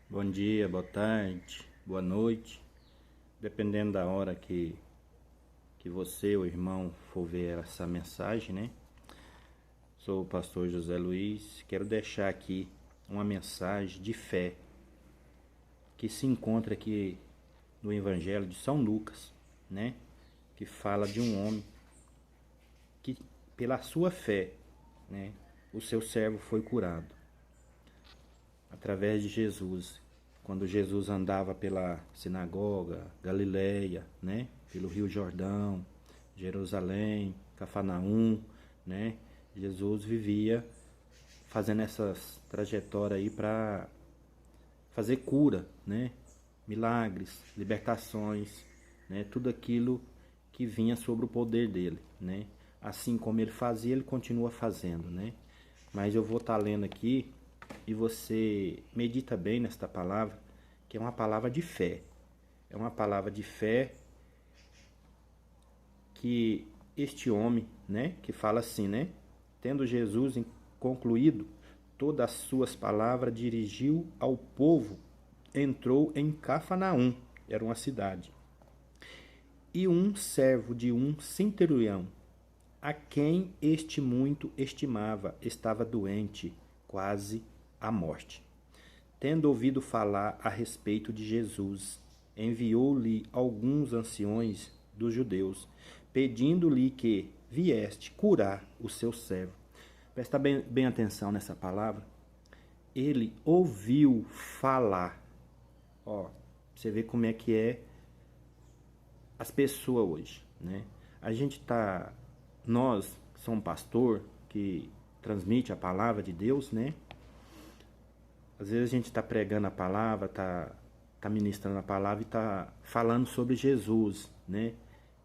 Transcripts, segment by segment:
Bom dia, boa tarde, boa noite, dependendo da hora que você, o irmão, for ver essa mensagem, né? Sou o pastor José Luiz, quero deixar aqui uma mensagem de fé que se encontra aqui no Evangelho de São Lucas, né? Que fala de um homem que, pela sua fé, né? O seu servo foi curado através de Jesus. Quando Jesus andava pela sinagoga, Galileia, né? Pelo Rio Jordão, Jerusalém, Cafarnaum, né? Jesus vivia fazendo essas trajetórias aí para fazer cura, né? Milagres, libertações, né? Tudo aquilo que vinha sobre o poder dele, né? Assim como ele fazia, ele continua fazendo, né? Mas eu vou estar lendo aqui e você medita bem nesta palavra, que é uma palavra de fé. É uma palavra de fé que este homem, né, que fala assim, né? Tendo Jesus concluído todas as suas palavras, dirigiu ao povo, entrou em Cafarnaum, era uma cidade. E um servo de um centurião, a quem este muito estimava, estava doente, quase à morte. Tendo ouvido falar a respeito de Jesus, enviou-lhe alguns anciões dos judeus, pedindo-lhe que vieste curar o seu servo. Presta bem atenção nessa palavra. Ele ouviu falar. Ó, você vê como é que é as pessoas hoje, né? Nós somos um pastor que transmite a palavra de Deus, né? Às vezes a gente está pregando a palavra, está ministrando a palavra e está falando sobre Jesus, né?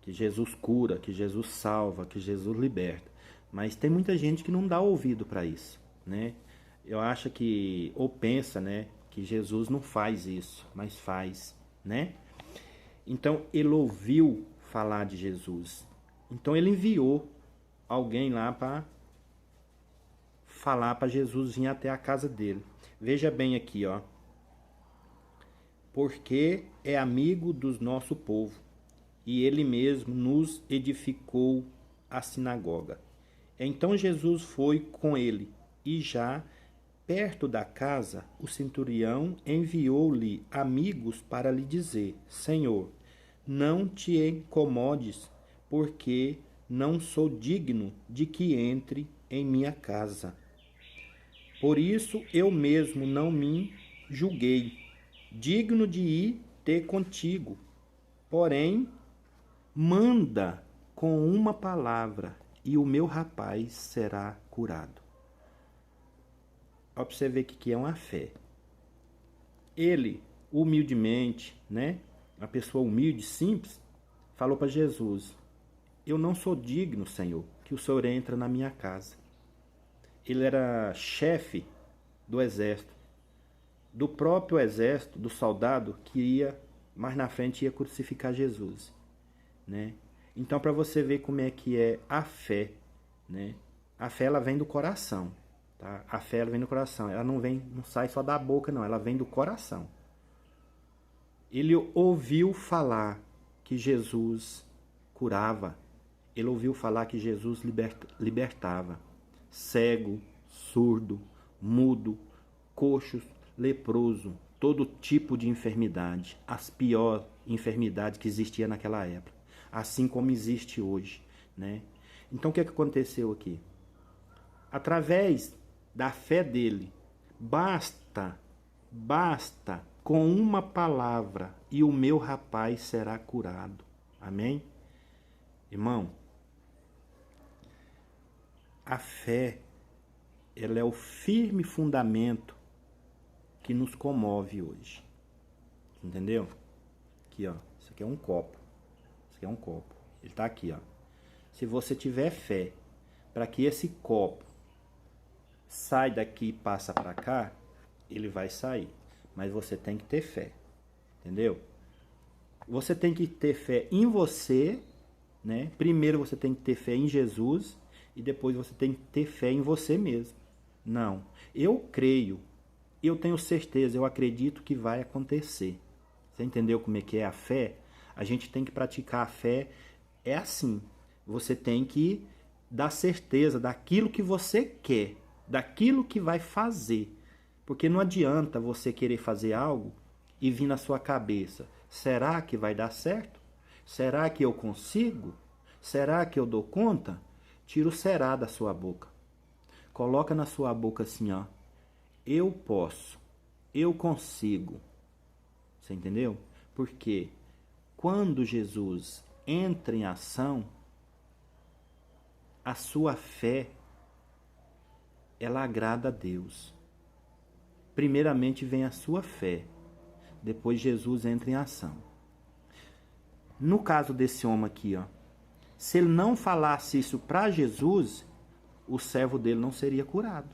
Que Jesus cura, que Jesus salva, que Jesus liberta. Mas tem muita gente que não dá ouvido para isso, né? Eu acho que, ou pensa, né? Que Jesus não faz isso, mas faz, né? Então ele ouviu falar de Jesus. Então ele enviou alguém lá para falar para Jesus vir até a casa dele. Veja bem aqui, ó. Porque é amigo do nosso povo, e ele mesmo nos edificou a sinagoga. Então Jesus foi com ele, e já perto da casa, o centurião enviou-lhe amigos para lhe dizer: Senhor, não te incomodes, porque não sou digno de que entre em minha casa. Por isso eu mesmo não me julguei digno de ir ter contigo. Porém, manda com uma palavra e o meu rapaz será curado. Ó, pra você ver que é uma fé. Ele, humildemente, né? Uma pessoa humilde, simples, falou para Jesus: eu não sou digno, Senhor, que o Senhor entre na minha casa. Ele era chefe do exército, do próprio exército, do soldado que ia, mais na frente, ia crucificar Jesus, né? Então, para você ver como é que é a fé, né? A fé, ela vem do coração, tá? A fé, ela vem do coração. Ela não sai só da boca, não. Ela vem do coração. Ele ouviu falar que Jesus curava. Ele ouviu falar que Jesus libertava. Cego, surdo, mudo, coxos, leproso, todo tipo de enfermidade, as piores enfermidades que existia naquela época, assim como existe hoje, né? Então o que aconteceu aqui? Através da fé dele, basta com uma palavra e o meu rapaz será curado. Amém? Irmão, a fé, ela é o firme fundamento que nos comove hoje. Entendeu? Aqui, ó. Isso aqui é um copo. Isso aqui é um copo. Ele tá aqui, ó. Se você tiver fé para que esse copo sai daqui e passa para cá, ele vai sair. Mas você tem que ter fé. Entendeu? Você tem que ter fé em você, né? Primeiro você tem que ter fé em Jesus e depois você tem que ter fé em você mesmo. Não. Eu creio eu tenho certeza, eu acredito que vai acontecer. Você entendeu como é que é a fé? A gente tem que praticar a fé. É assim, você tem que dar certeza daquilo que você quer, daquilo que vai fazer. Porque não adianta você querer fazer algo e vir na sua cabeça, será que vai dar certo? Será que eu consigo? Será que eu dou conta? Tira o será da sua boca. Coloca na sua boca assim, ó. Eu posso, eu consigo. Você entendeu? Porque quando Jesus entra em ação, a sua fé, ela agrada a Deus. Primeiramente vem a sua fé, depois Jesus entra em ação. No caso desse homem aqui, ó, se ele não falasse isso para Jesus, o servo dele não seria curado.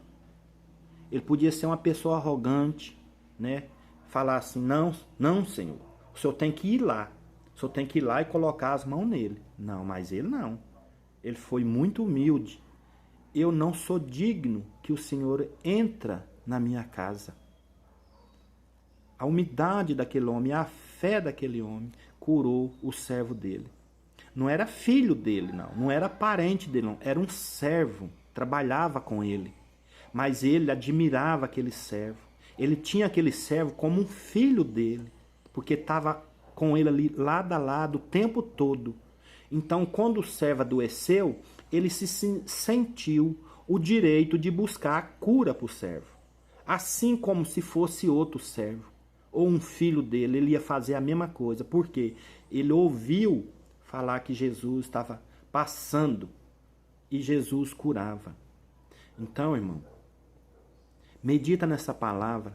Ele podia ser uma pessoa arrogante, né? Falar assim, não, não, Senhor, o Senhor tem que ir lá. O Senhor tem que ir lá e colocar as mãos nele. Não, mas ele não. Ele foi muito humilde. Eu não sou digno que o Senhor entra na minha casa. A humildade daquele homem, a fé daquele homem, curou o servo dele. Não era filho dele, não. Não era parente dele, não. Era um servo. Trabalhava com ele. Mas ele admirava aquele servo. Ele tinha aquele servo como um filho dele. Porque estava com ele ali lado a lado o tempo todo. Então, quando o servo adoeceu, ele se sentiu o direito de buscar a cura para o servo. Assim como se fosse outro servo, ou um filho dele, ele ia fazer a mesma coisa. Por quê? Ele ouviu falar que Jesus estava passando e Jesus curava. Então, irmão, medita nessa palavra.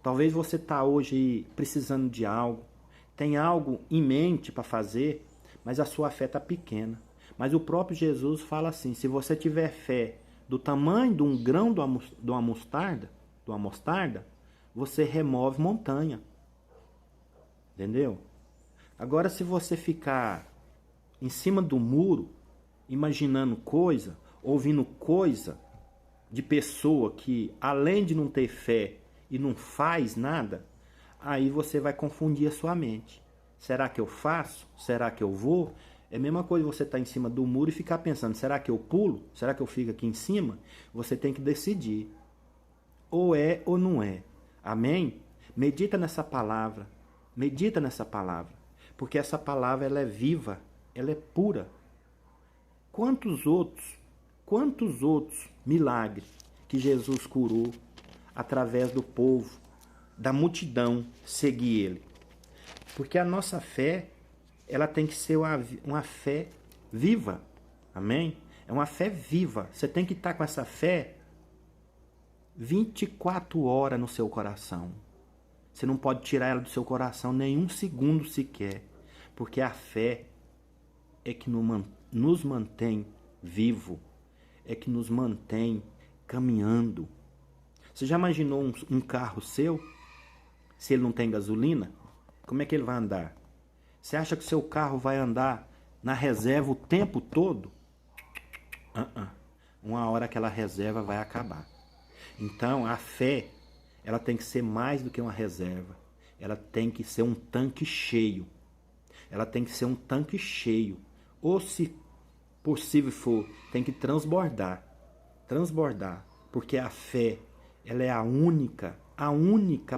Talvez você está hoje precisando de algo, tem algo em mente para fazer, mas a sua fé está pequena. Mas o próprio Jesus fala assim, se você tiver fé do tamanho de um grão de uma mostarda, você remove montanha. Entendeu? Agora, se você ficar em cima do muro, imaginando coisa, ouvindo coisa de pessoa que, além de não ter fé e não faz nada, aí você vai confundir a sua mente. Será que eu faço? Será que eu vou? É a mesma coisa você estar em cima do muro e ficar pensando, será que eu pulo? Será que eu fico aqui em cima? Você tem que decidir. Ou é ou não é. Amém? Medita nessa palavra. Medita nessa palavra. Porque essa palavra ela é viva, ela é pura. Quantos outros milagres que Jesus curou através do povo, da multidão seguir ele. Porque a nossa fé, ela tem que ser uma fé viva. Amém? É uma fé viva. Você tem que estar com essa fé 24 horas no seu coração. Você não pode tirar ela do seu coração nem um segundo sequer. Porque a fé é que nos mantém vivo. É que nos mantém caminhando. Você já imaginou um carro seu? Se ele não tem gasolina, como é que ele vai andar? Você acha que seu carro vai andar na reserva o tempo todo? Uma hora aquela reserva vai acabar. Então, a fé, ela tem que ser mais do que uma reserva. Ela tem que ser um tanque cheio. Ela tem que ser um tanque cheio. Ou, se possível for, tem que transbordar. Transbordar. Porque a fé, ela é a única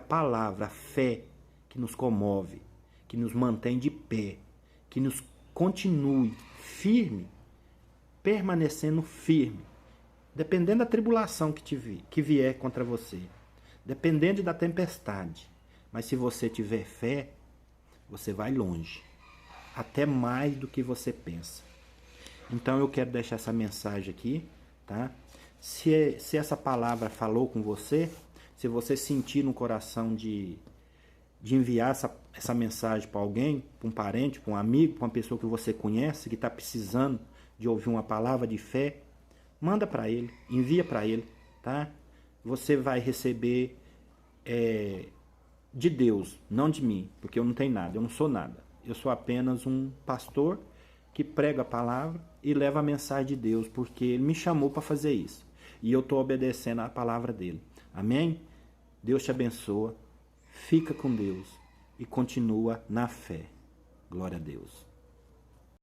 palavra, a fé, que nos comove, que nos mantém de pé, que nos continue firme, permanecendo firme, dependendo da tribulação que vier contra você, dependendo da tempestade. Mas se você tiver fé, você vai longe, até mais do que você pensa. Então eu quero deixar essa mensagem aqui, tá? Se essa palavra falou com você, se você sentir no coração de enviar essa mensagem para alguém, para um parente, para um amigo, para uma pessoa que você conhece, que está precisando de ouvir uma palavra de fé, manda para ele, envia para ele, tá? Você vai receber de Deus, não de mim, porque eu não tenho nada, eu não sou nada. Eu sou apenas um pastor que prega a palavra e leva a mensagem de Deus, porque ele me chamou para fazer isso. E eu estou obedecendo a palavra dele. Amém? Deus te abençoa. Fica com Deus e continua na fé. Glória a Deus.